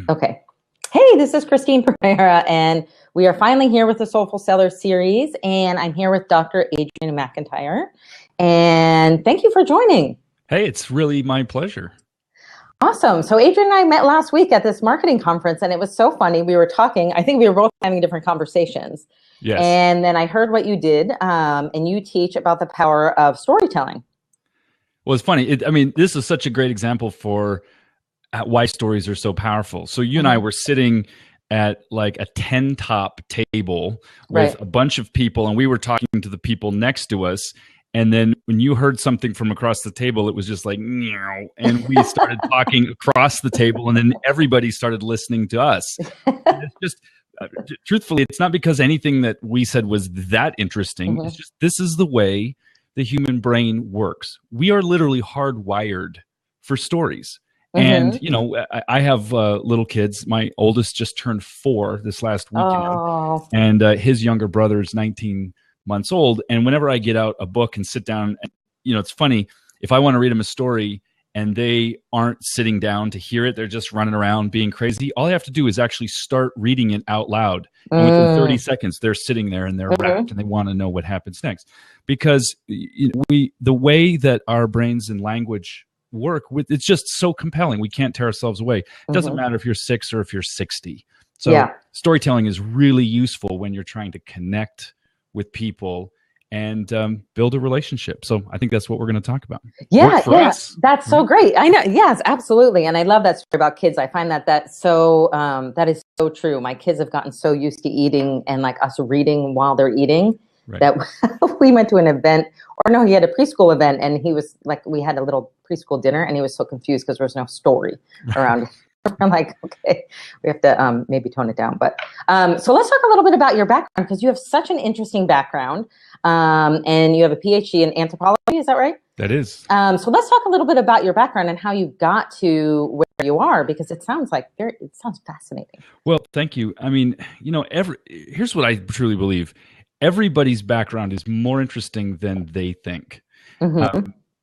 Okay. Hey, this is Christine Pereira, and we are finally here with the Soulful Sellers Series, and I'm here with Dr. Adrian McIntyre. And thank you for joining. Hey, it's really my pleasure. Awesome. So Adrian and I met last week at this marketing conference, and it was so funny. We were talking. I think we were both having different conversations. Yes. And then I heard what you did, and you teach about the power of storytelling. Well, it's funny. This is such a great example for why stories are so powerful. So you and I were sitting at like a 10-top table with a bunch of people, and we were talking to the people next to us. And then when you heard something from across the table, it was just like, meow, and we started talking across the table, and then everybody started listening to us. And it's just, truthfully, it's not because anything that we said was that interesting. It's just, this is the way the human brain works. We are literally hardwired for stories. And, you know, I have little kids. My oldest just turned 4 this last weekend. And his younger brother is 19 months old. And whenever I get out a book and sit down, and, you know, it's funny, if I want to read them a story and they aren't sitting down to hear it, they're just running around being crazy. All I have to do is actually start reading it out loud. And within 30 seconds, they're sitting there and they're wrapped and they want to know what happens next. Because the way that our brains and language work with, it's just so compelling. We can't tear ourselves away. It doesn't matter if you're 6 or if you're 60. So storytelling is really useful when you're trying to connect with people and build a relationship. So I think that's what we're going to talk about. That's so great. I know. Yes, absolutely. And I love that story about kids. I find that that is so true. My kids have gotten so used to eating and like us reading while they're eating that we went to an event, or no, he had a preschool event, and he was like, we had a little preschool dinner, and he was so confused because there was no story around it. I'm like, okay, we have to maybe tone it down. But so let's talk a little bit about your background, because you have such an interesting background, and you have a PhD in anthropology. Is that right? That is. So let's talk a little bit about your background and how you got to where you are, because it sounds fascinating. Well, thank you. I mean, you know, here's what I truly believe. Everybody's background is more interesting than they think.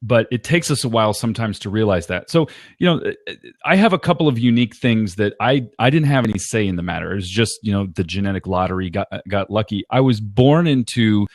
But it takes us a while sometimes to realize that. So, you know, I have a couple of unique things that I didn't have any say in the matter. It was just, you know, the genetic lottery got lucky. I was born into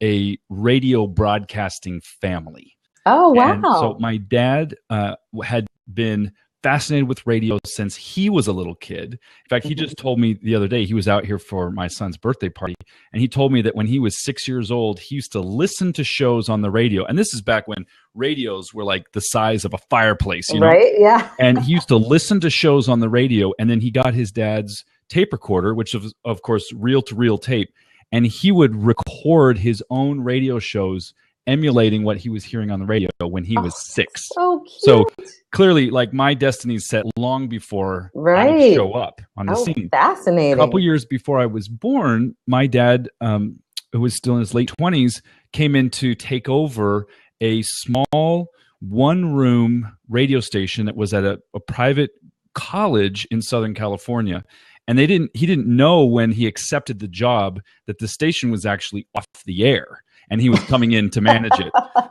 a radio broadcasting family. Oh, wow. And so my dad had been fascinated with radio since he was a little kid. In fact, he just told me the other day, he was out here for my son's birthday party, and he told me that when he was 6 years old, he used to listen to shows on the radio. And this is back when radios were like the size of a fireplace, you know? Right, yeah. And he used to listen to shows on the radio, and then he got his dad's tape recorder, which was, of course, reel-to-reel tape, and he would record his own radio shows emulating what he was hearing on the radio when he was 6. So cute. So clearly, like, my destiny is set long before I show up on the scene. Fascinating. A couple years before I was born, my dad, who was still in his late 20s, came in to take over a small one-room radio station that was at a private college in Southern California. And he didn't know when he accepted the job that the station was actually off the air, and he was coming in to manage it.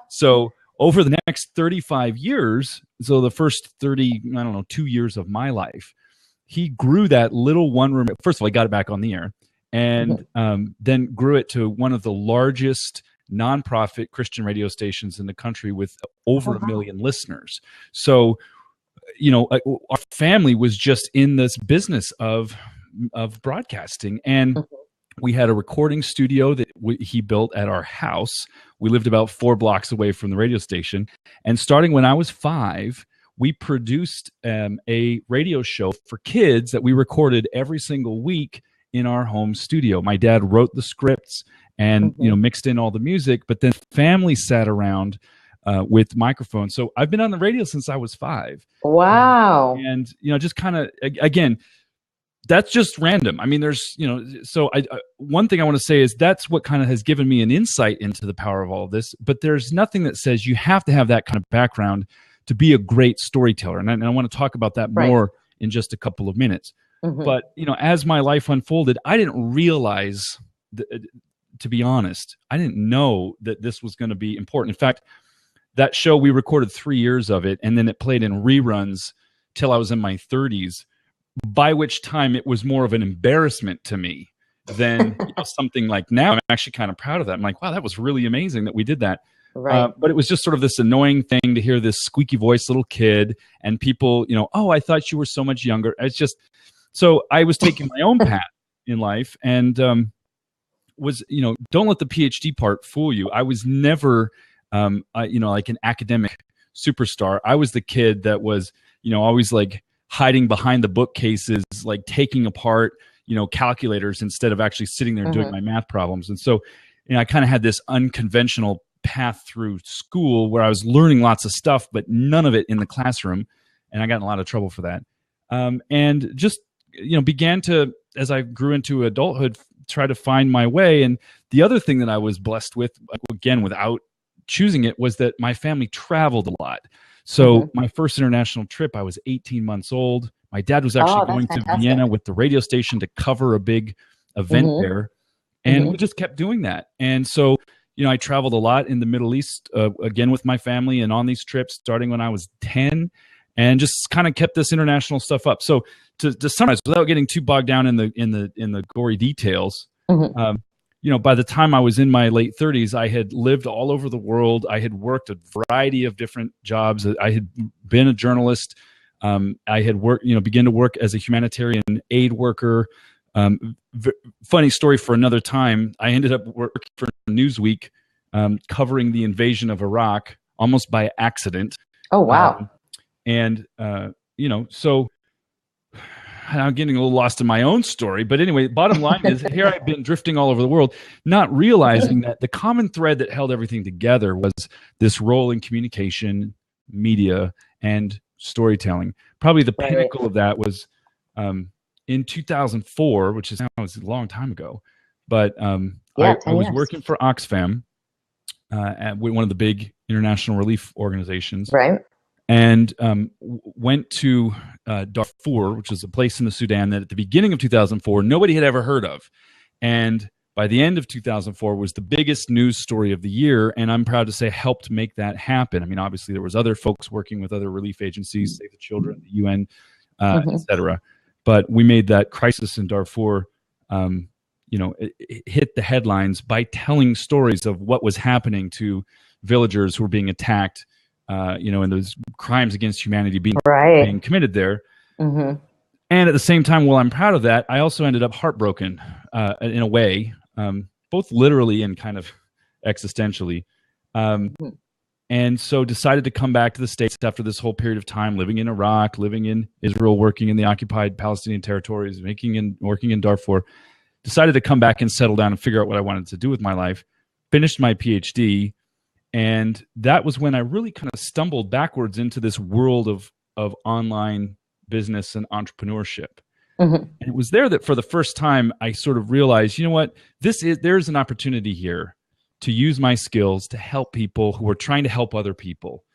So over the next 35 years, so the first 2 years of my life, he grew that little one room. First of all, he got it back on the air, and then grew it to one of the largest nonprofit Christian radio stations in the country with over 1 million listeners. So, you know, our family was just in this business of broadcasting, and we had a recording studio that he built at our house. We lived about 4 blocks away from the radio station. And starting when I was 5, we produced a radio show for kids that we recorded every single week in our home studio. My dad wrote the scripts and you know, mixed in all the music, but then family sat around with microphones. So I've been on the radio since I was 5. Wow. And you know, just kind of, again, that's just random. I mean, there's, you know, so one thing I want to say is that's what kind of has given me an insight into the power of all of this. But there's nothing that says you have to have that kind of background to be a great storyteller. And I want to talk about that more in just a couple of minutes. But, you know, as my life unfolded, I didn't realize, to be honest, I didn't know that this was going to be important. In fact, that show, we recorded 3 years of it, and then it played in reruns till I was in my 30s. by which time it was more of an embarrassment to me than something like now. I'm actually kind of proud of that. I'm like, wow, that was really amazing that we did that. Right. But it was just sort of this annoying thing to hear this squeaky voice little kid and people, oh, I thought you were so much younger. It's just, so I was taking my own path in life and was, don't let the PhD part fool you. I was never, like an academic superstar. I was the kid that was, always like hiding behind the bookcases, like taking apart, calculators instead of actually sitting there and doing my math problems. And so, I kind of had this unconventional path through school where I was learning lots of stuff, but none of it in the classroom. And I got in a lot of trouble for that. And just, began to, as I grew into adulthood, try to find my way. And the other thing that I was blessed with, again, without choosing it, was that my family traveled a lot. So my first international trip, I was 18 months old. My dad was actually going to Vienna with the radio station to cover a big event there. And we just kept doing that. And so, I traveled a lot in the Middle East, again, with my family and on these trips starting when I was 10, and just kind of kept this international stuff up. So to summarize, without getting too bogged down in the gory details, by the time I was in my late 30s, I had lived all over the world. I had worked a variety of different jobs. I had been a journalist. I had worked, began to work as a humanitarian aid worker. Funny story for another time. I ended up working for Newsweek, covering the invasion of Iraq almost by accident. Oh, wow. So I'm getting a little lost in my own story, but anyway, bottom line is here I've been drifting all over the world, not realizing that the common thread that held everything together was this role in communication, media, and storytelling. Probably the pinnacle of that was in 2004, which is now a long time ago, but I was working for Oxfam at one of the big international relief organizations. Right. And went to Darfur, which is a place in the Sudan that at the beginning of 2004, nobody had ever heard of. And by the end of 2004 was the biggest news story of the year. And I'm proud to say helped make that happen. I mean, obviously there was other folks working with other relief agencies, Save the Children, the UN, et cetera. But we made that crisis in Darfur, it hit the headlines by telling stories of what was happening to villagers who were being attacked, and those crimes against humanity being committed there. And at the same time, while I'm proud of that, I also ended up heartbroken in a way, both literally and kind of existentially. And so decided to come back to the States after this whole period of time, living in Iraq, living in Israel, working in the occupied Palestinian territories, working in Darfur. Decided to come back and settle down and figure out what I wanted to do with my life. Finished my PhD. And that was when I really kind of stumbled backwards into this world of online business and entrepreneurship. And it was there that for the first time, I sort of realized, you know what, there's an opportunity here to use my skills to help people who are trying to help other people.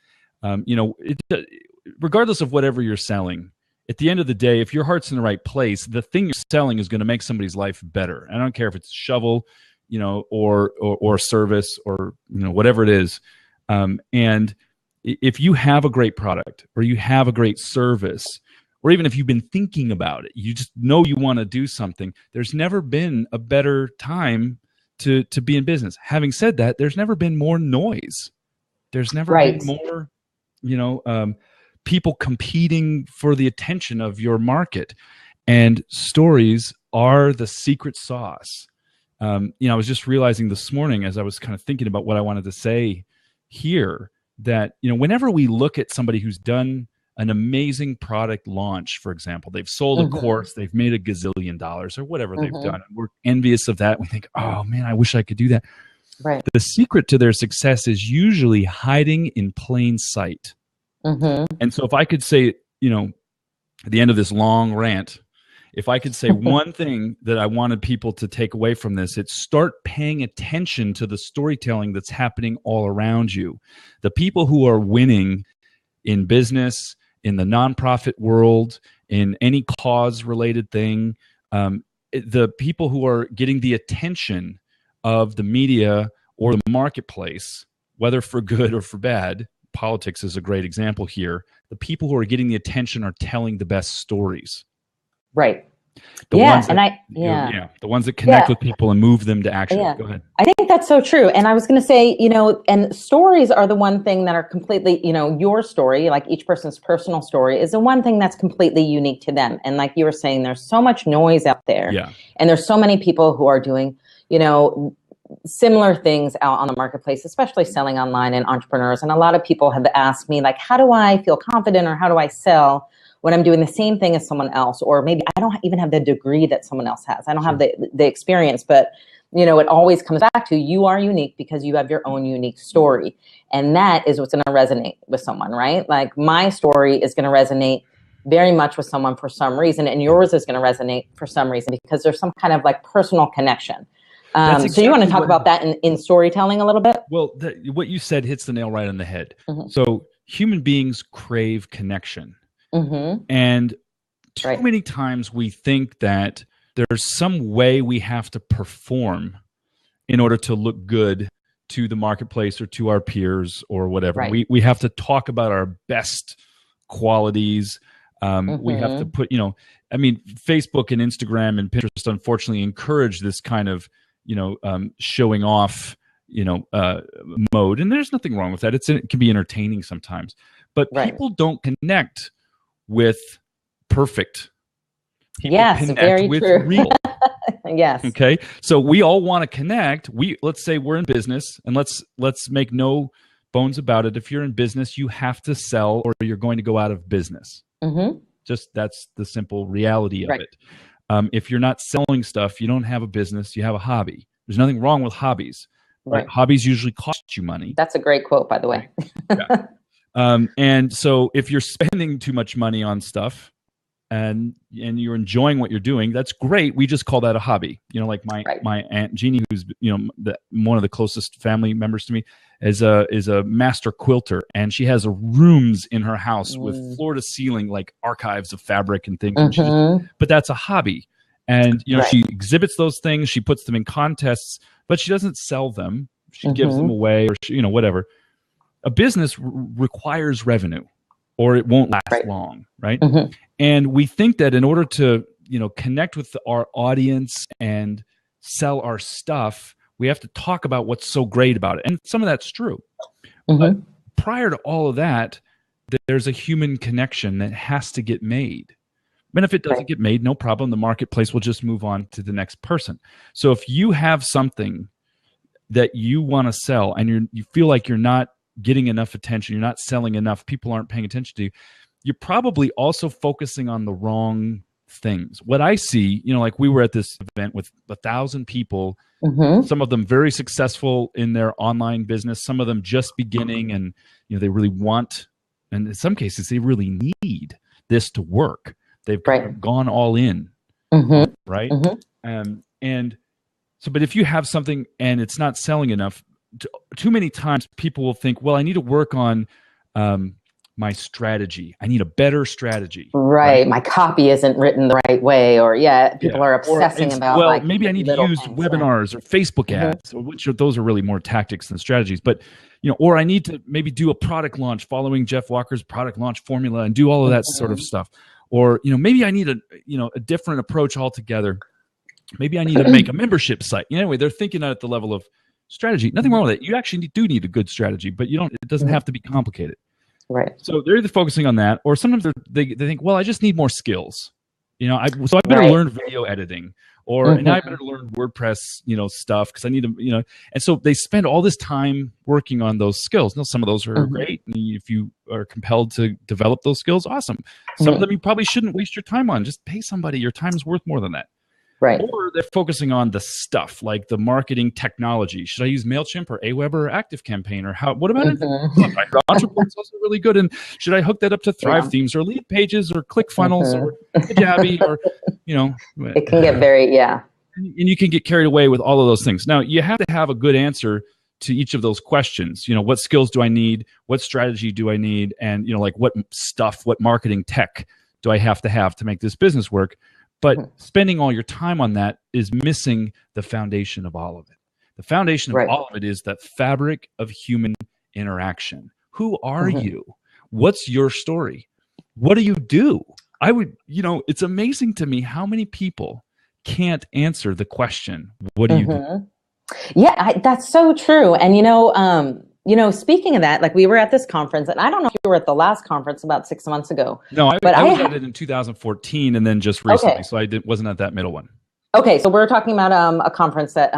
Regardless of whatever you're selling, at the end of the day, if your heart's in the right place, the thing you're selling is going to make somebody's life better. I don't care if it's a shovel, or service or, whatever it is. And if you have a great product or you have a great service, or even if you've been thinking about it, you just know you want to do something, there's never been a better time to be in business. Having said that, there's never been more noise. There's never been more, people competing for the attention of your market. And stories are the secret sauce. I was just realizing this morning as I was kind of thinking about what I wanted to say here that, whenever we look at somebody who's done an amazing product launch, for example, they've sold a course, they've made $1 gazillion or whatever they've done. We're envious of that. We think, oh man, I wish I could do that. Right. The secret to their success is usually hiding in plain sight. And so if I could say, at the end of this long rant, if I could say one thing that I wanted people to take away from this, it's start paying attention to the storytelling that's happening all around you. The people who are winning in business, in the nonprofit world, in any cause-related thing, the people who are getting the attention of the media or the marketplace, whether for good or for bad, politics is a great example here. The people who are getting the attention are telling the best stories. Right. The Yeah. ones that, And yeah. the ones that connect with people and move them to action. Yeah. Go ahead. I think that's so true. And I was going to say, and stories are the one thing that are completely, your story, like each person's personal story is the one thing that's completely unique to them. And like you were saying, there's so much noise out there. Yeah. And there's so many people who are doing, similar things out on the marketplace, especially selling online and entrepreneurs. And a lot of people have asked me, like, how do I feel confident or how do I sell when I'm doing the same thing as someone else? Or maybe I don't even have the degree that someone else has. I don't have the experience, but it always comes back to you are unique because you have your own unique story. And that is what's going to resonate with someone, right? Like my story is going to resonate very much with someone for some reason, and yours is going to resonate for some reason because there's some kind of like personal connection. Exactly so you want to talk about that in storytelling a little bit? Well, what you said hits the nail right on the head. Mm-hmm. So human beings crave connection. Mm-hmm. And too many times we think that there's some way we have to perform in order to look good to the marketplace or to our peers or whatever. Right. We have to talk about our best qualities. We have to put, Facebook and Instagram and Pinterest unfortunately encourage this kind of, showing off, mode. And there's nothing wrong with that. It can be entertaining sometimes. But people don't connect with perfect. People connect very with true. Real. Yes. Okay. So we all want to connect. Let's say we're in business, and let's make no bones about it. If you're in business, you have to sell or you're going to go out of business. Mm-hmm. Just that's the simple reality of it. If you're not selling stuff, you don't have a business, you have a hobby. There's nothing wrong with hobbies. Right? Hobbies usually cost you money. That's a great quote, by the way. And so if you're spending too much money on stuff and you're enjoying what you're doing, that's great. We just call that a hobby. Like my Aunt Jeannie, who's one of the closest family members to me, is a master quilter, and she has rooms in her house with floor to ceiling like archives of fabric and things. Mm-hmm. But that's a hobby, and she exhibits those things. She puts them in contests, but she doesn't sell them. She gives them away, or whatever. A business requires revenue, or it won't last long, right? Mm-hmm. And we think that in order to connect with our audience and sell our stuff, we have to talk about what's so great about it. And some of that's true. Mm-hmm. But prior to all of that, there's a human connection that has to get made. And if it doesn't get made, no problem. The marketplace will just move on to the next person. So if you have something that you want to sell and you feel like you're not getting enough attention, you're not selling enough, people aren't paying attention to you, you're probably also focusing on the wrong things. What I see, like we were at this event with 1,000 people, some of them very successful in their online business, some of them just beginning, and they really want, and in some cases they really need this to work. They've kind of gone all in, right? Mm-hmm. And so, but if you have something and it's not selling enough, too many times people will think, well, I need to work on my strategy. I need a better strategy. Right. My copy isn't written the right way, or people are obsessing about. Well, maybe I need to use webinars or Facebook ads, which those are really more tactics than strategies. But or I need to maybe do a product launch following Jeff Walker's product launch formula and do all of that sort of stuff. Or maybe I need a different approach altogether. Maybe I need to make a membership site. Anyway, they're thinking at the level of strategy. Nothing wrong with it. You actually do need a good strategy, but it doesn't have to be complicated. Right. So they're either focusing on that, or sometimes they think, well, I just need more skills. I better learn video editing, or and I better learn WordPress, stuff because I need to, and so they spend all this time working on those skills. Now, some of those are great. And if you are compelled to develop those skills, awesome. Some of them you probably shouldn't waste your time on. Just pay somebody. Your time is worth more than that. Right. Or they're focusing on the stuff like the marketing technology. Should I use MailChimp or Aweber or ActiveCampaign or what about it? Entrepreneur is also really good. And should I hook that up to Thrive Themes or Lead Pages or ClickFunnels or Kajabi or, It can get very, And you can get carried away with all of those things. Now, you have to have a good answer to each of those questions. What skills do I need? What strategy do I need? And, what marketing tech do I have to make this business work? But spending all your time on that is missing the foundation of all of it. The foundation of all of it is that fabric of human interaction. Who are you? What's your story? What do you do? I would, it's amazing to me how many people can't answer the question, what do you do? Yeah, that's so true. And speaking of that, like we were at this conference, and I don't know if you were at the last conference about 6 months ago. No, but I was at it in 2014 and then just recently, Okay. so I wasn't at that middle one. Okay, so we're talking about a conference that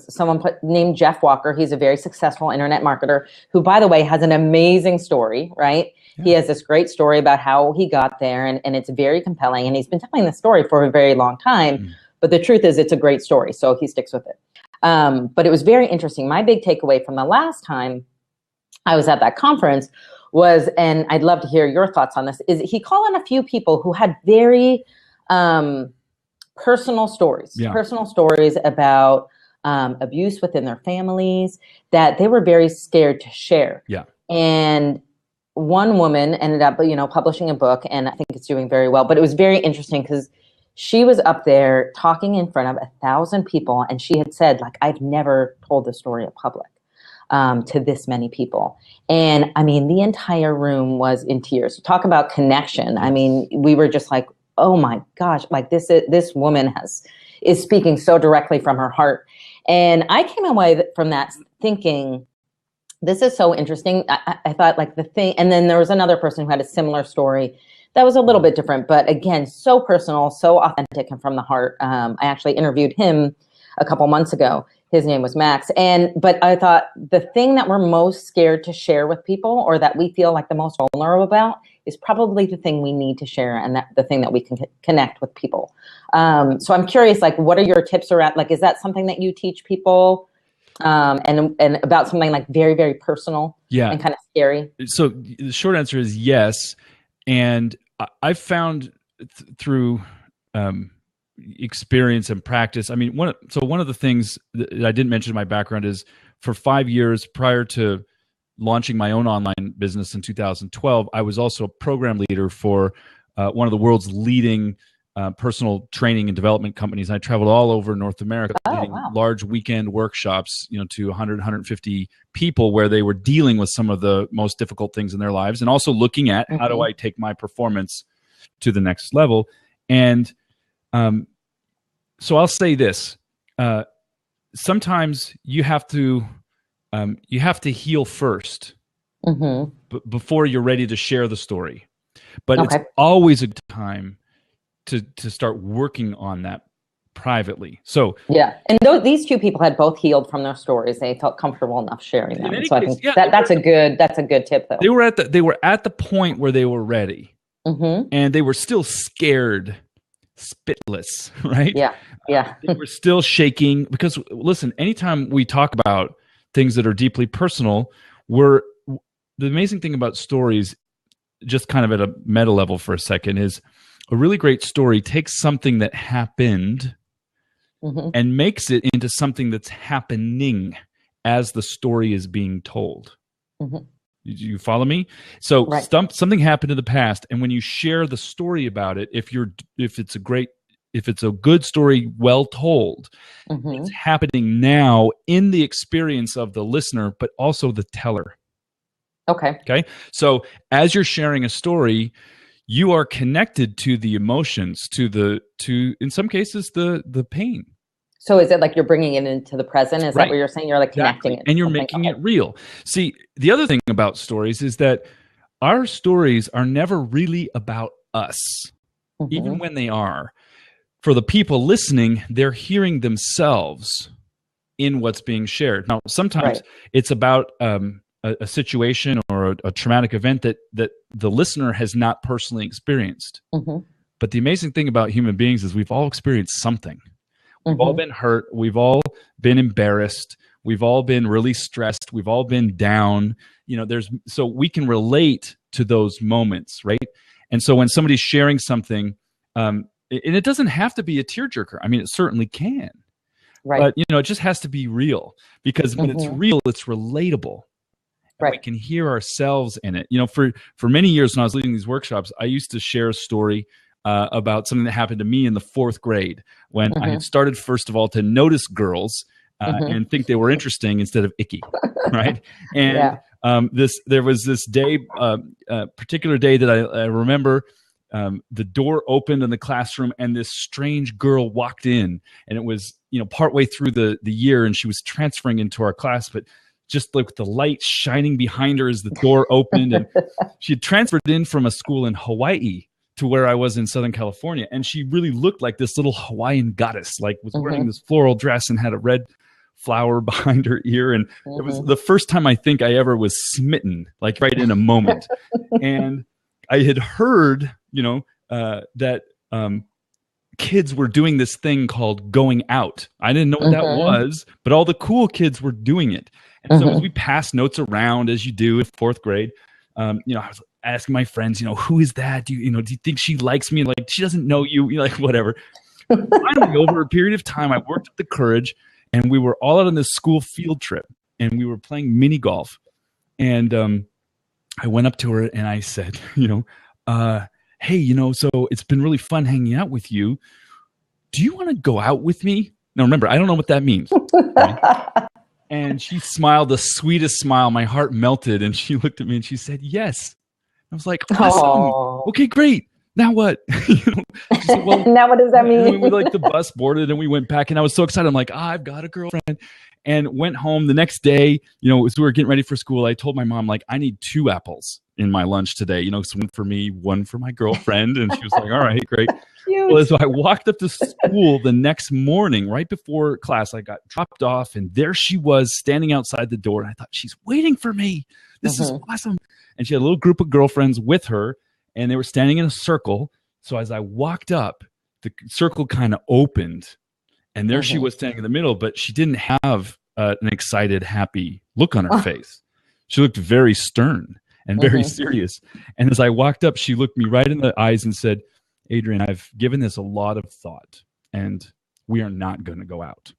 someone named Jeff Walker. He's a very successful internet marketer who, by the way, has an amazing story, right? Yeah. He has this great story about how he got there, and it's very compelling. And he's been telling the story for a very long time. But the truth is, it's a great story, so he sticks with it. But it was very interesting. My big takeaway from the last time I was at that conference was, and I'd love to hear your thoughts on this, is he called on a few people who had very personal stories about abuse within their families that they were very scared to share. Yeah. And one woman ended up, publishing a book, and I think it's doing very well. But it was very interesting because she was up there talking in front of 1,000 people, and she had said, like, I've never told the story in public to this many people. And I mean, the entire room was in tears. Talk about connection. I mean, we were just like, oh my gosh, like this woman is speaking so directly from her heart. And I came away from that thinking, this is so interesting. I thought like the thing, and then there was another person who had a similar story that was a little bit different, but again, so personal, so authentic and from the heart. I actually interviewed him a couple months ago. His name was Max. But I thought the thing that we're most scared to share with people, or that we feel like the most vulnerable about, is probably the thing we need to share, and that the thing that we can connect with people. So I'm curious, like, what are your tips around, like, is that something that you teach people, and about something like very, very personal and kind of scary? So the short answer is yes. And I've found through experience and practice. I mean, one of the things that I didn't mention in my background is, for 5 years prior to launching my own online business in 2012, I was also a program leader for one of the world's leading personal training and development companies. I traveled all over North America, leading large weekend workshops, to 100, 150 people, where they were dealing with some of the most difficult things in their lives, and also looking at how do I take my performance to the next level. And so I'll say this: sometimes you have to heal first before you're ready to share the story. But it's always a time to start working on that privately. So yeah, and these two people had both healed from their stories. They felt comfortable enough sharing them. So case, I think that's a good tip, though. They were at the point where they were ready, and they were still scared, spitless, right? Yeah. They were still shaking, because listen, anytime we talk about things that are deeply personal, the amazing thing about stories, just kind of at a meta level for a second, is a really great story takes something that happened and makes it into something that's happening as the story is being told. You follow me? So something happened in the past, and when you share the story about it, if it's a good story, well told, it's happening now in the experience of the listener, but also the teller. Okay. So as you're sharing a story, you are connected to the emotions, to in some cases the pain. So is it like you're bringing it into the present? Is that what you're saying? You're like connecting it, and you're making it real. See, the other thing about stories is that our stories are never really about us, even when they are. For the people listening, they're hearing themselves in what's being shared. Now, sometimes it's about a situation or a traumatic event that the listener has not personally experienced. But the amazing thing about human beings is we've all experienced something. We've all been hurt. We've all been embarrassed. We've all been really stressed. We've all been down. So we can relate to those moments, right? And so when somebody's sharing something, and it doesn't have to be a tearjerker. I mean, it certainly can. But, it just has to be real, because when it's real, it's relatable. We can hear ourselves in it. For many years when I was leading these workshops, I used to share a story about something that happened to me in the 4th grade, when I had started, first of all, to notice girls and think they were interesting instead of icky, right? And there was this day, particular day that I remember, the door opened in the classroom and this strange girl walked in, and it was, partway through the year, and she was transferring into our class, but just like the light shining behind her as the door opened. And she had transferred in from a school in Hawaii to where I was in Southern California. And she really looked like this little Hawaiian goddess, like was wearing this floral dress and had a red flower behind her ear. And it was the first time I think I ever was smitten, like right in a moment. And I had heard, that kids were doing this thing called going out. I didn't know what that was, but all the cool kids were doing it. And so as we passed notes around, as you do in fourth grade, I was asking my friends, who is that? Do you think she likes me? Like, she doesn't know you, like, whatever. But finally, over a period of time, I worked up the courage, and we were all out on this school field trip, and we were playing mini golf. And I went up to her and I said, hey, so it's been really fun hanging out with you. Do you want to go out with me? Now, remember, I don't know what that means. Right? And she smiled the sweetest smile. My heart melted, and she looked at me and she said, yes. I was like, awesome. Aww. Okay, great. Now what? She said, well, now what does that mean? We the bus boarded and we went back, and I was so excited. I'm like, I've got a girlfriend. And went home the next day, as we were getting ready for school, I told my mom, like, I need 2 apples in my lunch today, so one for me, one for my girlfriend. And she was like, all right, great. Cute. Well, so I walked up to school the next morning, right before class, I got dropped off, and there she was standing outside the door. And I thought, she's waiting for me. This is awesome. And she had a little group of girlfriends with her, and they were standing in a circle. So as I walked up, the circle kind of opened, and there she was standing in the middle, but she didn't have an excited, happy look on her face. She looked very stern and very serious. And as I walked up, she looked me right in the eyes and said, Adrian, I've given this a lot of thought, and we are not going to go out.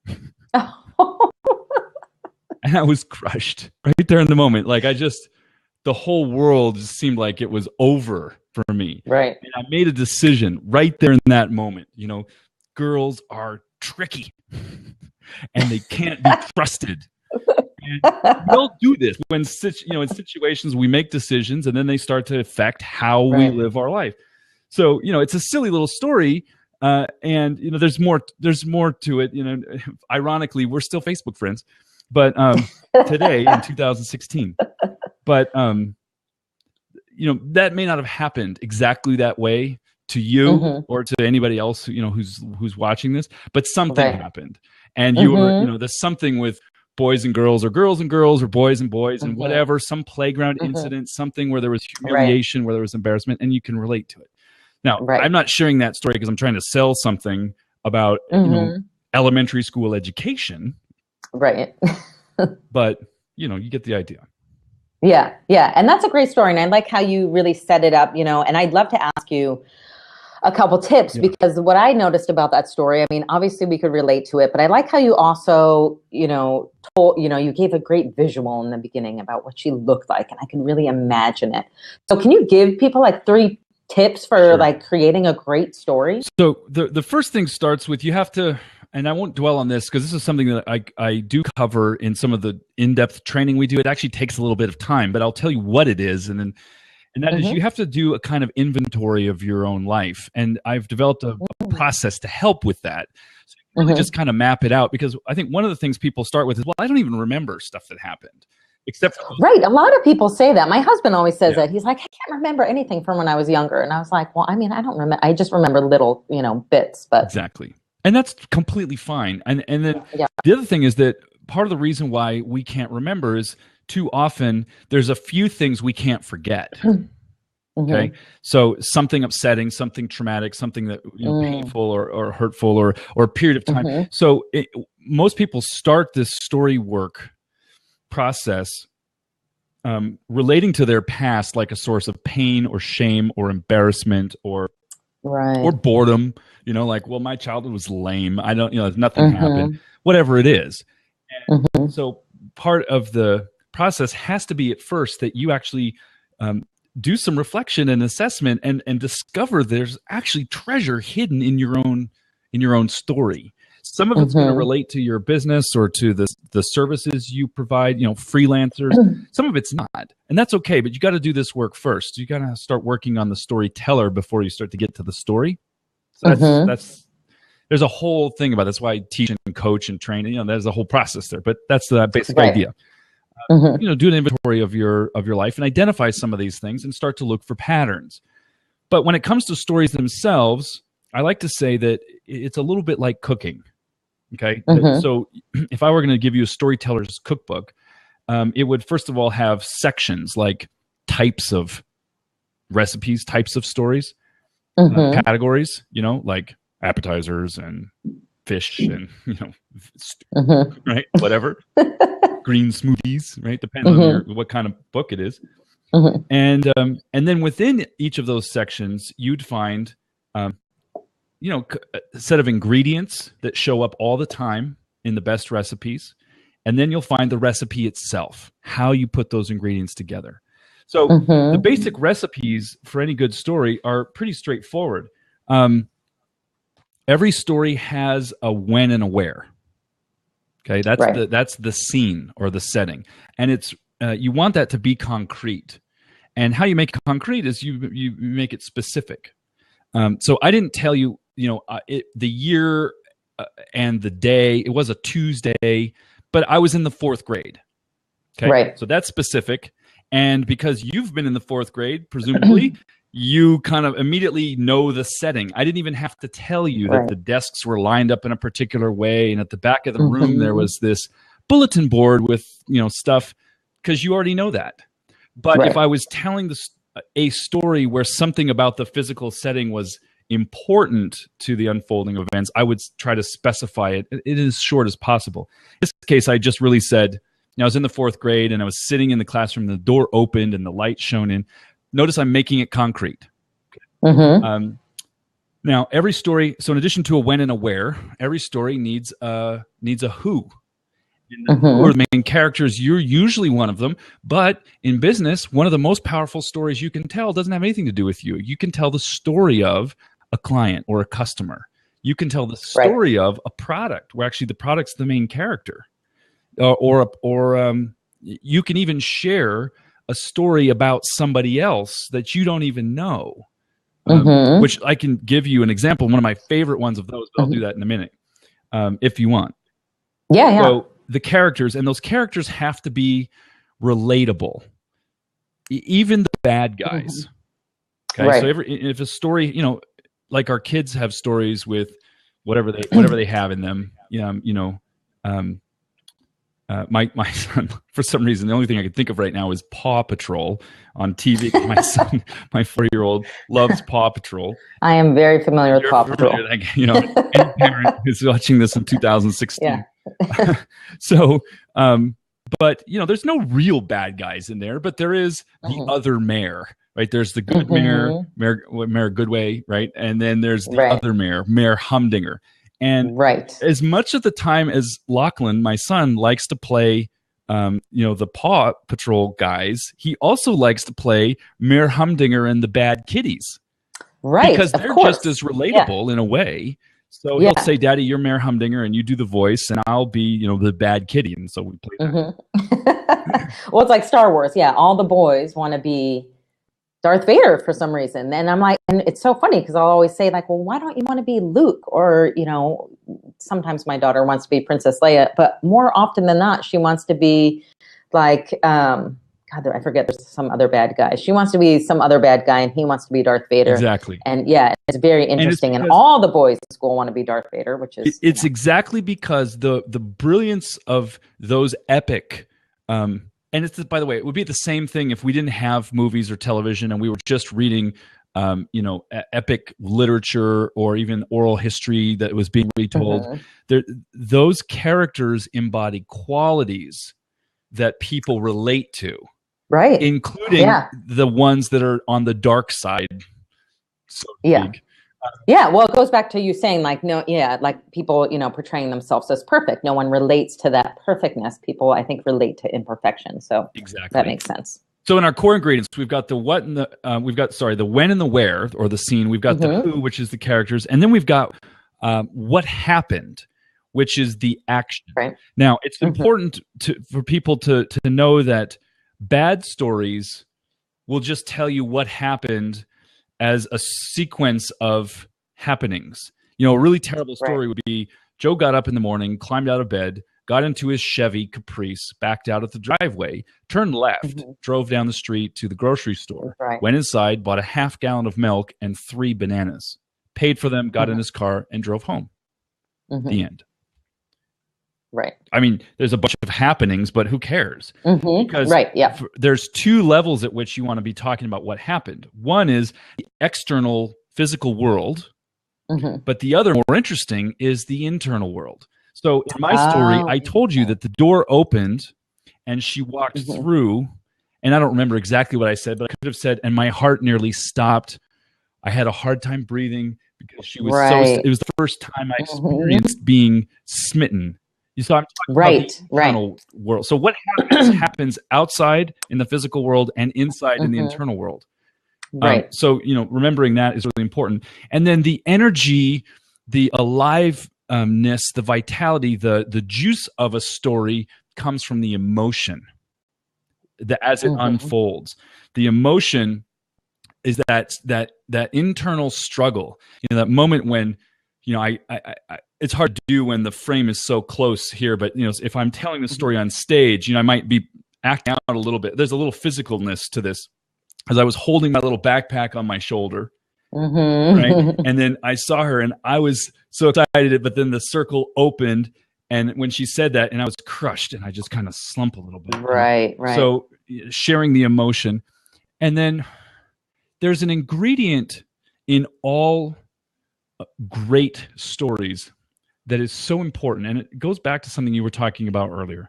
And I was crushed right there in the moment. Like, the whole world just seemed like it was over for me. Right. And I made a decision right there in that moment. Girls are tricky and they can't be trusted. And we all do this when, in situations we make decisions, and then they start to affect how we live our life. So, it's a silly little story. And, there's more to it. Ironically, we're still Facebook friends, but today in 2016. But, that may not have happened exactly that way to you or to anybody else, who's watching this, but something happened. And you were, there's something with boys and girls, or girls and girls, or boys and boys, and whatever, some playground incident, something where there was humiliation, where there was embarrassment, and you can relate to it. Now, I'm not sharing that story because I'm trying to sell something about elementary school education. Right. But, you get the idea. Yeah. Yeah. And that's a great story. And I like how you really set it up, and I'd love to ask you a couple tips because what I noticed about that story, I mean, obviously we could relate to it, but I like how you also, you gave a great visual in the beginning about what she looked like, and I can really imagine it. So can you give people like 3 tips for like creating a great story? So the first thing starts with, you have to, and I won't dwell on this because this is something that I do cover in some of the in-depth training we do. It actually takes a little bit of time, but I'll tell you what it is. And that is, you have to do a kind of inventory of your own life. And I've developed a process to help with that. So you really just kind of map it out, because I think one of the things people start with is, well, I don't even remember stuff that happened. Except for right. A lot of people say that. My husband always says that. He's like, I can't remember anything from when I was younger. And I was like, well, I mean, I don't remember. I just remember little, bits. But exactly. And that's completely fine. And then the other thing is that part of the reason why we can't remember is too often there's a few things we can't forget. Okay. So something upsetting, something traumatic, something that painful or hurtful or a period of time. So most people start this story work process relating to their past like a source of pain or shame or embarrassment or boredom, like, well, my childhood was lame. I don't, nothing happened, whatever it is. And so part of the process has to be at first that you actually do some reflection and assessment and discover there's actually treasure hidden in your own story. Some of it's going to relate to your business or to the services you provide, freelancers. Some of it's not. And that's okay, but you got to do this work first. You got to start working on the storyteller before you start to get to the story. So that's there's a whole thing about it. That's why I teach and coach and train. There's a whole process there, but that's the basic idea. Do an inventory of your life and identify some of these things and start to look for patterns. But when it comes to stories themselves, I like to say that it's a little bit like cooking. Okay. So if I were going to give you a storyteller's cookbook, it would first of all have sections like types of recipes, types of stories, categories, like appetizers and fish and, right? Whatever. Green smoothies, right? Depends on what kind of book it is. And then within each of those sections, you'd find, a set of ingredients that show up all the time in the best recipes. And then you'll find the recipe itself, how you put those ingredients together. So the basic recipes for any good story are pretty straightforward. Every story has a when and a where. Okay, that's the scene or the setting, and it's you want that to be concrete. And how you make it concrete is you make it specific. So I didn't tell you, the year and the day. It was a Tuesday, but I was in the 4th grade. Okay, right. So that's specific. And because you've been in the 4th grade, presumably, you kind of immediately know the setting. I didn't even have to tell you that the desks were lined up in a particular way, and at the back of the room there was this bulletin board with stuff, because you already know that. But if I was telling a story where something about the physical setting was important to the unfolding of events, I would try to specify it as short as possible. In this case, I just really said, I was in the 4th grade and I was sitting in the classroom, the door opened and the light shone in. Notice I'm making it concrete. Now, every story, so in addition to a when and a where, every story needs a who. And the who are the main characters. You're usually one of them. But in business, one of the most powerful stories you can tell doesn't have anything to do with you. You can tell the story of a client or a customer. You can tell the story of a product, where actually the product's the main character. Or you can even share a story about somebody else that you don't even know, which I can give you an example. One of my favorite ones of those, but I'll do that in a minute if you want. Yeah. So the characters, and those characters have to be relatable, even the bad guys. Okay, so if a story, like our kids have stories with whatever they have in them, my son, for some reason, the only thing I can think of right now is Paw Patrol on TV. My son, my 4-year-old, loves Paw Patrol. I am very familiar with Paw Patrol. Any parent who's watching this in 2016. Yeah. So, but there's no real bad guys in there, but there is the other mayor, right? There's the good mayor Goodway, right? And then there's the other Mayor Humdinger. And as much of the time as Lachlan, my son, likes to play, the Paw Patrol guys, he also likes to play Mayor Humdinger and the Bad Kitties. Right. Because they're just as relatable in a way. So he'll say, Daddy, you're Mayor Humdinger and you do the voice and I'll be, the bad kitty. And so we play that. Well, it's like Star Wars. Yeah. All the boys want to be Darth Vader for some reason. And I'm like, and it's so funny because I'll always say like, well, why don't you want to be Luke? Or, sometimes my daughter wants to be Princess Leia, but more often than not, she wants to be like, I forget, there's some other bad guy. She wants to be some other bad guy and he wants to be Darth Vader. Exactly. And it's very interesting. And all the boys in school want to be Darth Vader, which is... It's exactly because the brilliance of those epic... and it's, by the way, it would be the same thing if we didn't have movies or television and we were just reading, epic literature or even oral history that was being retold. Those characters embody qualities that people relate to. Right. Including the ones that are on the dark side, so to speak. Well, it goes back to you saying like, like people, portraying themselves as perfect. No one relates to that perfectness. People, I think, relate to imperfection. So that makes sense. So in our core ingredients, we've got the what and the, the when and the where, or the scene. We've got the who, which is the characters. And then we've got what happened. which is the action. Right. Now, it's important for people to know that bad stories will just tell you what happened as a sequence of happenings. You know, a really terrible story would be Joe got up in the morning, climbed out of bed, got into his Chevy Caprice, backed out at the driveway, turned left, drove down the street to the grocery store, went inside, bought a half gallon of milk and 3 bananas, paid for them, got in his car, and drove home. The end. Right. I mean, there's a bunch of happenings, but who cares? Because there's 2 levels at which you want to be talking about what happened. One is the external physical world, but the other, more interesting, is the internal world. So in my story, I told you that the door opened and she walked through, and I don't remember exactly what I said, but I could have said, and my heart nearly stopped. I had a hard time breathing because she was it was the first time I experienced being smitten. So I'm talking about the internal world. So what happens outside in the physical world and inside in the internal world. So, you know, remembering that is really important. And then the energy, the aliveness, the vitality, the juice of a story comes from the emotion as it unfolds. The emotion is that internal struggle, you know, that moment when, you know, I it's hard to do when the frame is so close here, but, you know, if I'm telling the story on stage, you know, I might be acting out a little bit. There's a little physicalness to this, as I was holding my little backpack on my shoulder, right? And then I saw her and I was so excited, but then the circle opened, and when she said that, and I was crushed, and I just kind of slump a little bit. Right. So sharing the emotion. And then there's an ingredient in all great stories that is so important, and it goes back to something you were talking about earlier.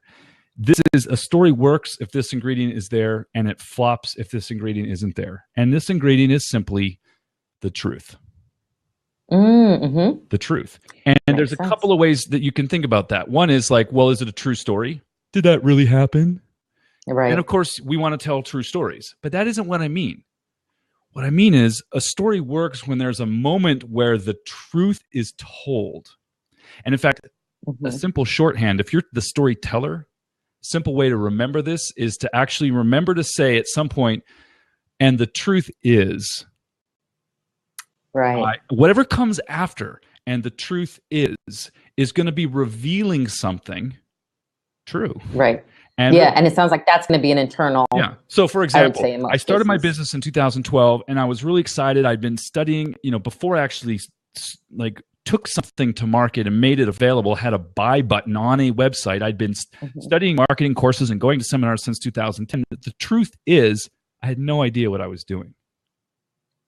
This is a story works if this ingredient is there, and it flops if this ingredient isn't there. And this ingredient is simply the truth. The truth. And there's a couple of ways that you can think about that. One is like, well, is it a true story? Did that really happen? Right. And of course, we want to tell true stories, but that isn't what I mean. What I mean is a story works when there's a moment where the truth is told. And in fact, a simple shorthand, if you're the storyteller, simple way to remember this is to actually remember to say at some point, and the truth is, whatever comes after, and the truth is going to be revealing something true. Right. And and it sounds like that's going to be an internal. Yeah. So for example, I started my business in 2012, and I was really excited. I'd been studying, you know, before I actually like took something to market and made it available, had a buy button on a website. I'd been studying marketing courses and going to seminars since 2010. The truth is, I had no idea what I was doing.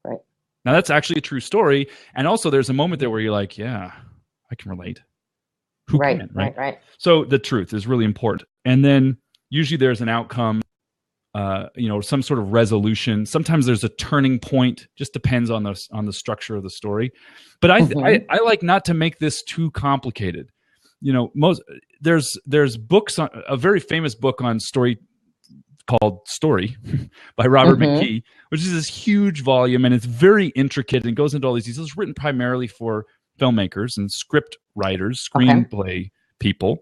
Right. Now that's actually a true story. And also there's a moment there where you're like, yeah, I can relate. Who can, right? So the truth is really important. And then usually there's an outcome, you know, some sort of resolution. Sometimes there's a turning point. Just depends on the structure of the story. But I like not to make this too complicated. You know, there's books on a very famous book on story called Story by Robert McKee, which is this huge volume, and it's very intricate and goes into all these details. It's written primarily for filmmakers and script writers, screenplay people.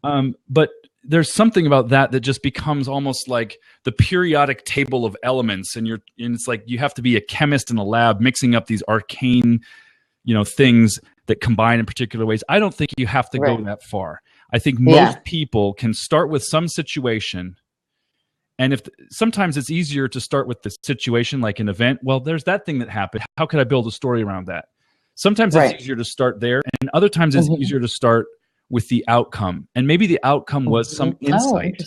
But there's something about that just becomes almost like the periodic table of elements, and it's like you have to be a chemist in a lab mixing up these arcane, you know, things that combine in particular ways. I don't think you have to go that far. I think most people can start with some situation, and sometimes it's easier to start with the situation, like an event. Well, there's that thing that happened. How could I build a story around that? Sometimes it's easier to start there, and other times it's easier to start with the outcome. And maybe the outcome was some insight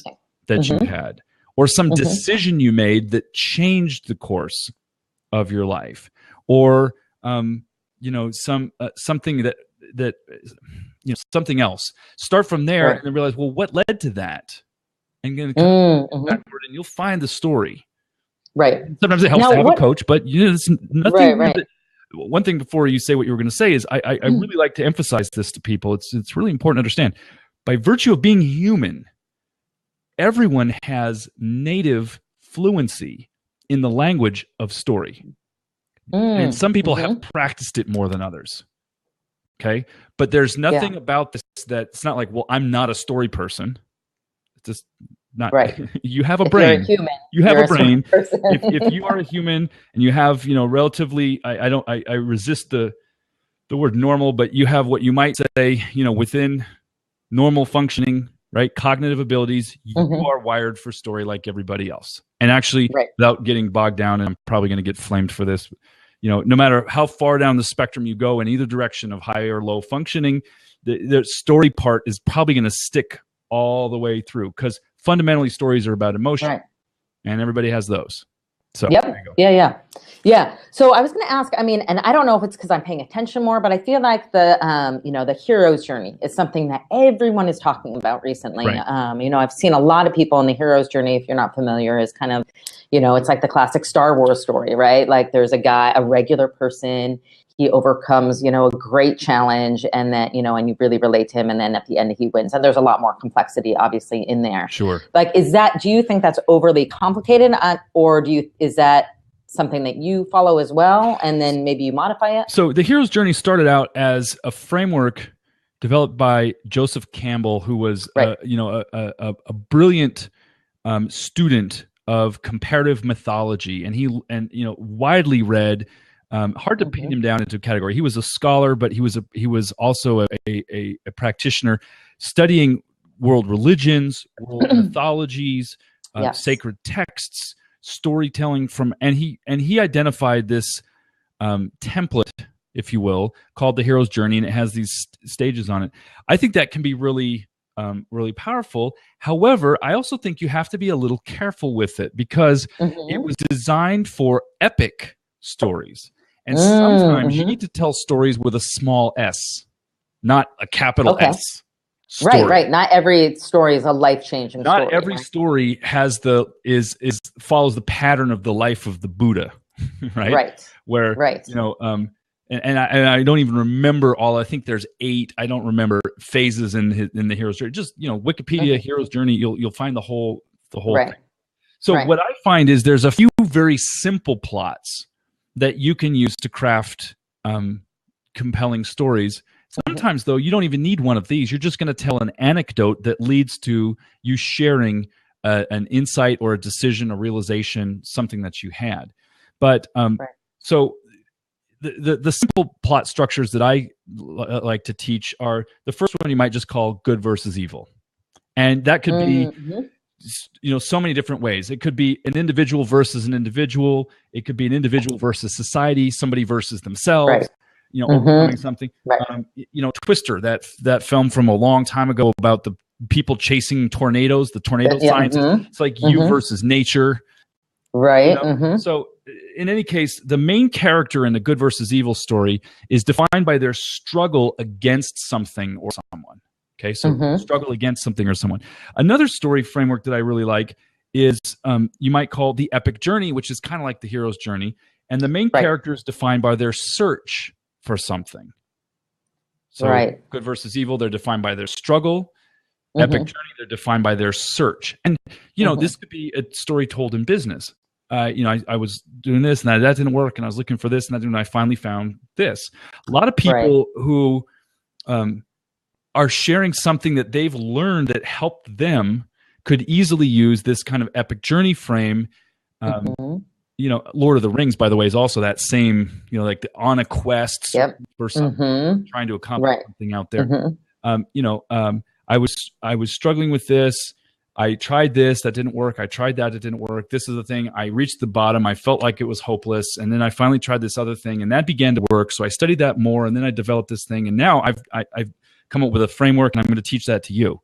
that you had, or some decision you made that changed the course of your life, or you know, something that you know, something else. Start from there and then realize, well, what led to that? And then come backward, and you'll find the story. Right. Sometimes it helps to have a coach, but you know, there's nothing. One thing before you say what you were going to say is I really like to emphasize this to people. It's really important to understand. By virtue of being human, everyone has native fluency in the language of story. And some people have practiced it more than others. Okay. But there's nothing about this that's not like, well, I'm not a story person. It's just not right. You have a If brain. you're a human, You have a brain. person. if you are a human and you have, relatively, I resist the word normal, but you have what you might say, within normal functioning, right? Cognitive abilities, you are wired for story like everybody else. And actually, without getting bogged down, and I'm probably going to get flamed for this, no matter how far down the spectrum you go in either direction of high or low functioning, the story part is probably going to stick all the way through, because fundamentally stories are about emotion, and everybody has those. So yeah. So I was going to ask, and I don't know if it's because I'm paying attention more, but I feel like the hero's journey is something that everyone is talking about recently. Right. I've seen a lot of people in the hero's journey, if you're not familiar, is kind of, it's like the classic Star Wars story, right? Like there's a guy, a regular person, he overcomes, a great challenge, and then, and you really relate to him, and then at the end he wins. And there's a lot more complexity, obviously, in there. Sure. Like, do you think that's overly complicated, or is that something that you follow as well, and then maybe you modify it? So the hero's journey started out as a framework developed by Joseph Campbell, who was, a brilliant student of comparative mythology, and widely read. Hard to pin him down into a category. He was a scholar, but he was also a practitioner studying world religions, world mythologies, sacred texts, storytelling and he identified this template, if you will, called the hero's journey, and it has these stages on it. I think that can be really really powerful. However, I also think you have to be a little careful with it, because it was designed for epic stories. And sometimes you need to tell stories with a small s, not a capital S. Story. Right. Not every story is a life-changing story. Not every story has follows the pattern of the life of the Buddha, right? Right. Where and I don't even remember all. I think there's 8. I don't remember phases in the hero's journey. Just Wikipedia hero's journey. You'll find the whole thing. So what I find is there's a few very simple plots that you can use to craft compelling stories. Sometimes, though, you don't even need one of these. You're just going to tell an anecdote that leads to you sharing an insight or a decision, a realization, something that you had. But so the simple plot structures that I like to teach are, the first one you might just call good versus evil. And that could be so many different ways. It could be an individual versus an individual. It could be an individual versus society, somebody versus themselves, overcoming something. Twister, that film from a long time ago about the people chasing tornadoes, the tornado scientists. It's like you versus nature. Right. So in any case, the main character in the good versus evil story is defined by their struggle against something or someone. Okay, so struggle against something or someone. Another story framework that I really like is you might call the epic journey, which is kind of like the hero's journey. And the main character is defined by their search for something. So good versus evil, they're defined by their struggle. Epic journey, they're defined by their search. And, this could be a story told in business. I was doing this and that didn't work, and I was looking for this and that, and I finally found this. A lot of people who are sharing something that they've learned that helped them could easily use this kind of epic journey frame. Lord of the Rings, by the way, is also that same, like the on a quest for something, trying to accomplish something out there. I was struggling with this. I tried this, that didn't work. I tried that, it didn't work. This is the thing. I reached the bottom. I felt like it was hopeless. And then I finally tried this other thing, and that began to work. So I studied that more, and then I developed this thing. And now I've come up with a framework, and I'm going to teach that to you.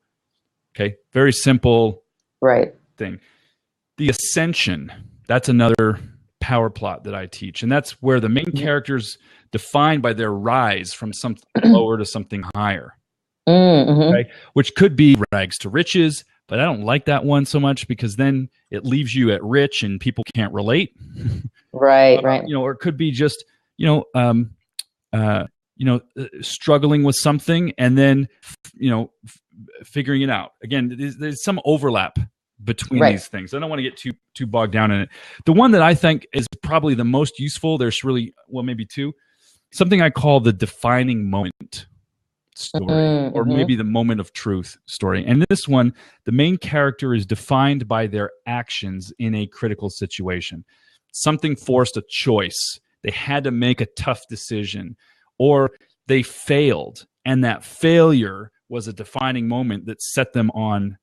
Okay. Very simple thing. The ascension, that's another power plot that I teach. And that's where the main characters defined by their rise from something lower to something higher. Okay? Which could be rags to riches, but I don't like that one so much, because then it leaves you at rich and people can't relate. Right. Or it could be just, struggling with something and then, figuring it out. Again, there's some overlap between these things. I don't want to get too bogged down in it. The one that I think is probably the most useful, there's really, maybe 2, something I call the defining moment. story, or maybe the moment of truth story. And this one, the main character is defined by their actions in a critical situation. Something forced a choice. They had to make a tough decision, or they failed, and that failure was a defining moment that set them on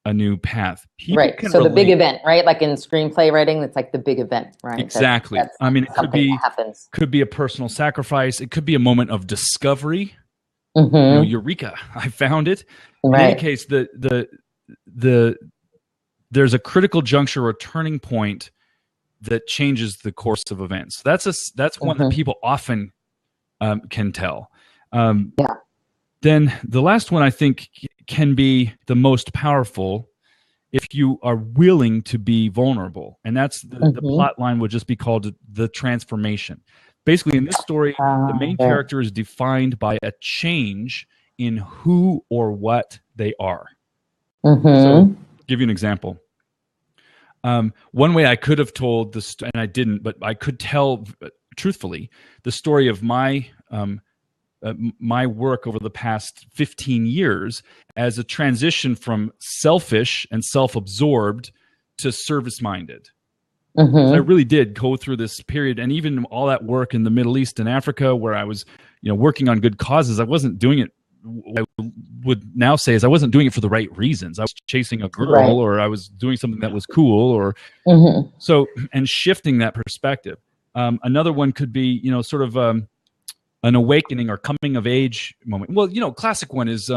a new path. Right. So the big event, right? Like in screenplay writing, it's like the big event, right? Exactly. That's I mean, it could be a personal sacrifice. It could be a moment of discovery. Eureka! I found it. Right. In any case, there's a critical juncture or turning point that changes the course of events. That's one that people often can tell. Then the last one I think can be the most powerful if you are willing to be vulnerable. And that's the plot line would just be called the transformation. Basically, in this story, the main character is defined by a change in who or what they are. So, give you an example. One way I could have told this, and I didn't, but I could tell truthfully the story of my work over the past 15 years as a transition from selfish and self-absorbed to service-minded. I really did go through this period, and even all that work in the Middle East and Africa where I was, working on good causes. I wasn't doing it. What I would now say is I wasn't doing it for the right reasons. I was chasing a girl, or I was doing something that was cool, or and shifting that perspective. Another one could be, sort of an awakening or coming of age moment. Well, classic one is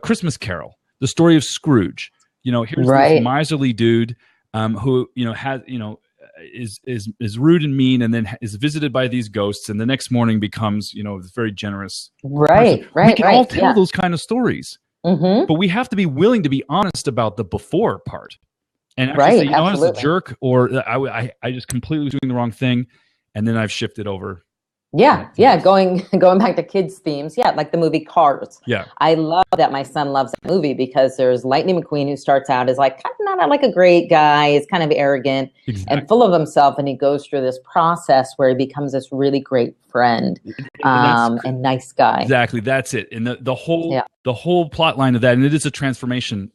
Christmas Carol, the story of Scrooge. Here's this miserly dude who has is rude and mean, and then is visited by these ghosts, and the next morning becomes very generous. Person. We can all tell those kind of stories, but we have to be willing to be honest about the before part, and actually say, I was a jerk, or I just completely was doing the wrong thing, and then I've shifted over. Going back to kids themes, like the movie Cars. I love that my son loves that movie because there's Lightning McQueen, who starts out as like kind of not like a great guy, he's kind of arrogant and full of himself, and he goes through this process where he becomes this really great friend and nice guy. Exactly, that's it. And the whole plot line of that, and it is a transformation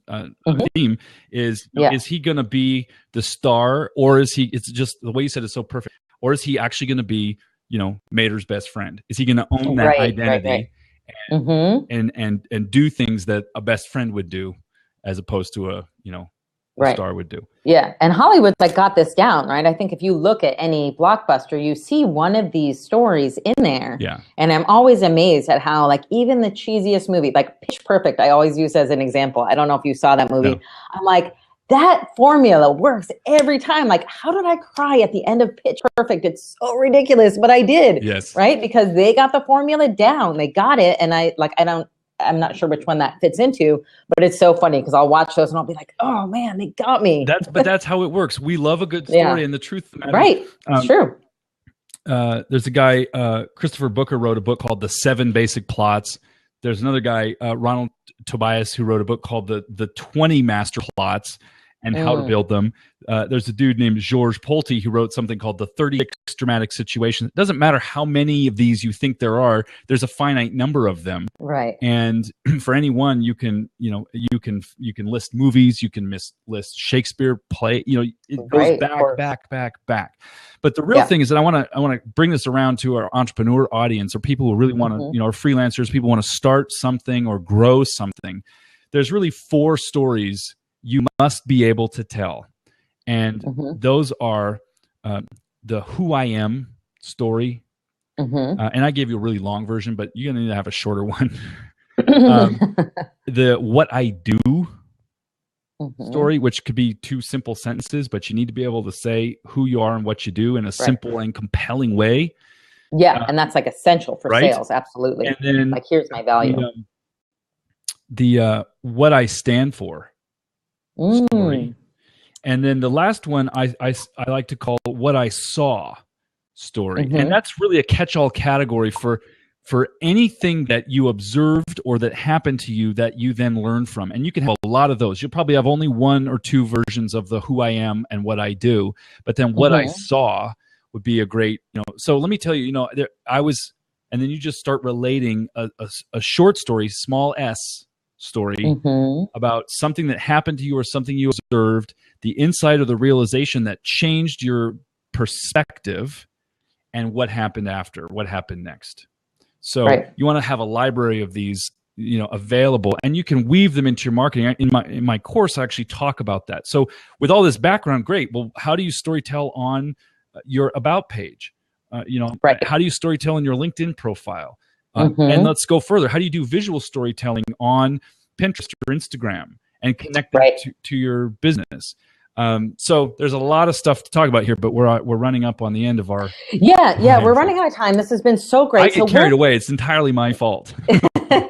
theme, is is he going to be the star, or is he? It's just the way you said it's so perfect. Or is he actually going to be Mater's best friend? Is he going to own that identity and do things that a best friend would do, as opposed to a star would do? And Hollywood's got this down, right? I think if you look at any blockbuster, you see one of these stories in there. And I'm always amazed at how even the cheesiest movie, like Pitch Perfect, I always use as an example. I don't know if you saw that movie. No. I'm like, that formula works every time. Like, how did I cry at the end of Pitch Perfect? It's so ridiculous, but I did. Right? Because they got the formula down. They got it. And I'm not sure which one that fits into, but it's so funny because I'll watch those and I'll be like, oh man, they got me. But that's how it works. We love a good story, and the truth of the matter. Right. True. There's a guy, Christopher Booker, wrote a book called The 7 Basic Plots. There's another guy, Ronald Tobias, who wrote a book called the 20 Master Plots and how to build them. There's a dude named Georges Polti who wrote something called the 36 Dramatic Situations. It doesn't matter how many of these you think there are. There's a finite number of them. Right. And for any one, you can list movies, you can list Shakespeare play. It goes back. But the real thing is that I want to bring this around to our entrepreneur audience, or people who really want to, or freelancers, people want to start something or grow something. There's really 4 stories you must be able to tell. And those are the who I am story. And I gave you a really long version, but you're going to need to have a shorter one. The what I do story, which could be 2 simple sentences, but you need to be able to say who you are and what you do in a simple and compelling way. And that's essential for sales. Absolutely. And then, here's my value. The what I stand for story. And then the last one I like to call what I saw story. And that's really a catch-all category for anything that you observed or that happened to you that you then learn from. And you can have a lot of those. You'll probably have only 1 or 2 versions of the who I am and what I do. But then what I saw would be a great, so let me tell you, I was and then you just start relating a short story, small s story, about something that happened to you or something you observed, the insight or the realization that changed your perspective, and what happened after, what happened next. So you want to have a library of these, available, and you can weave them into your marketing. In my course, I actually talk about that. So with all this background, great. Well, how do you storytell on your about page? How do you storytell in your LinkedIn profile? And let's go further. How do you do visual storytelling on Pinterest or Instagram and connect it to your business? So there's a lot of stuff to talk about here, but we're running up on the end of our we're running out of time. This has been so great. I get carried away. It's entirely my fault.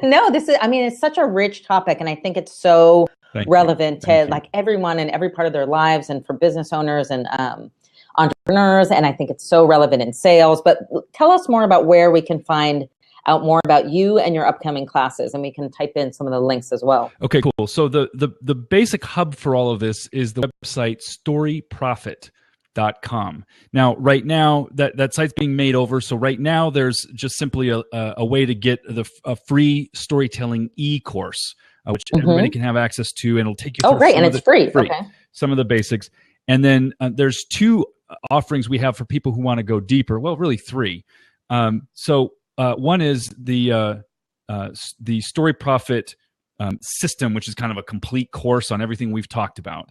No, it's such a rich topic, and I think it's so relevant to like everyone in every part of their lives, and for business owners and entrepreneurs. And I think it's so relevant in sales. But tell us more about where we can find out more about you and your upcoming classes, and we can type in some of the links as well. Okay, cool. So the basic hub for all of this is the website storyprofit.com. Now, right now, that site's being made over. So right now, there's just simply a way to get a free storytelling e-course, which everybody can have access to, and it'll take you through. Oh, great. And it's free. Okay. Some of the basics. And then there's 2 offerings we have for people who want to go deeper. Well, really 3. One is the Story Profit system, which is kind of a complete course on everything we've talked about,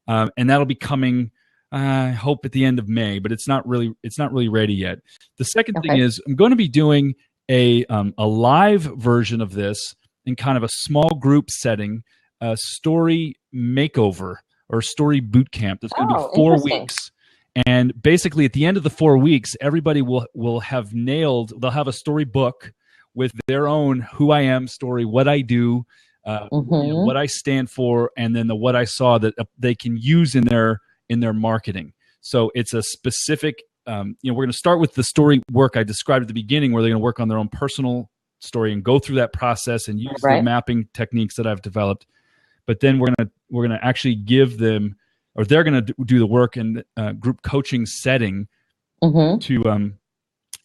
and that'll be coming, I hope, at the end of May. But it's not really ready yet. The second thing is I'm going to be doing a live version of this in kind of a small group setting, a story makeover or story boot camp. That's going to be 4 weeks. And basically, at the end of the 4 weeks, everybody will have nailed. They'll have a story book with their own who I am story, what I do, what I stand for, and then the what I saw that they can use in their marketing. So it's a specific. We're going to start with the story work I described at the beginning, where they're going to work on their own personal story and go through that process and use the mapping techniques that I've developed. But then we're gonna actually give them, or they're going to do the work in group coaching setting to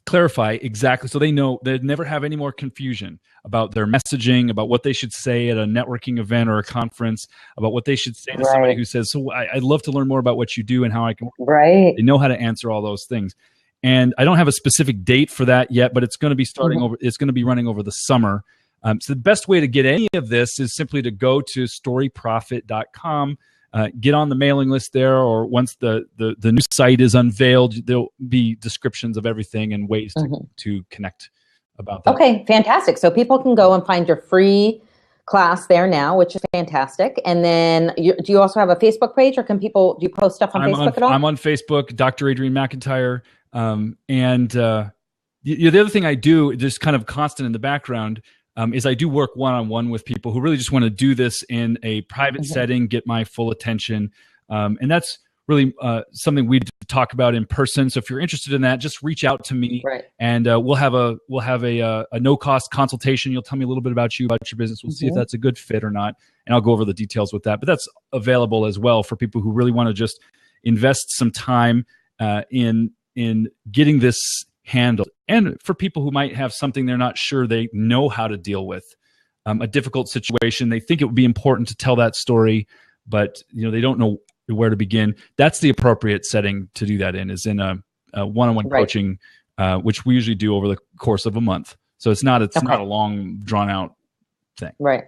clarify exactly, so they know they never have any more confusion about their messaging, about what they should say at a networking event or a conference, about what they should say to somebody who says, "So I'd love to learn more about what you do and how I can." They know how to answer all those things. And I don't have a specific date for that yet, but it's going to be starting over. It's going to be running over the summer. So the best way to get any of this is simply to go to storyprofit.com. Get on the mailing list there, or once the new site is unveiled, there'll be descriptions of everything and ways to connect about that. Okay, fantastic. So people can go and find your free class there now, which is fantastic. And then do you also have a Facebook page, or do you post stuff on Facebook at all? I'm on Facebook, Dr. Adrian McIntyre. The other thing I do, just kind of constant in the background, is I do work one-on-one with people who really just want to do this in a private setting, get my full attention. And that's really something we talk about in person. So if you're interested in that, just reach out to me, and we'll have a no-cost consultation. You'll tell me a little bit about you, about your business. We'll see if that's a good fit or not, and I'll go over the details with that. But that's available as well for people who really want to just invest some time in getting this handled. And for people who might have something they're not sure they know how to deal with, a difficult situation, they think it would be important to tell that story, but they don't know where to begin. That's the appropriate setting to do that in, is in a one-on-one coaching, which we usually do over the course of a month. So it's not a long, drawn-out thing. Right.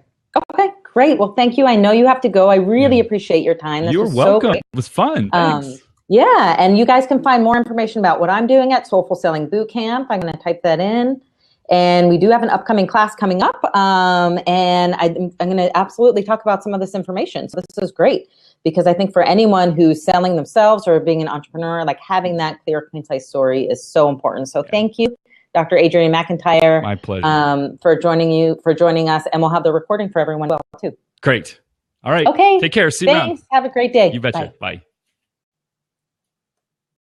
Okay, great. Well, thank you. I know you have to go. I really appreciate your time. This You're welcome. It was fun. Thanks. Yeah, and you guys can find more information about what I'm doing at Soulful Selling Bootcamp. I'm going to type that in. And we do have an upcoming class coming up, and I'm going to absolutely talk about some of this information. So this is great, because I think for anyone who's selling themselves or being an entrepreneur, like having that clear, concise story is so important. So thank you, Dr. Adrian McIntyre. My pleasure. For joining us, and we'll have the recording for everyone too. Great. All right. Okay. Take care. See you around. Have a great day. You betcha. Bye. Bye.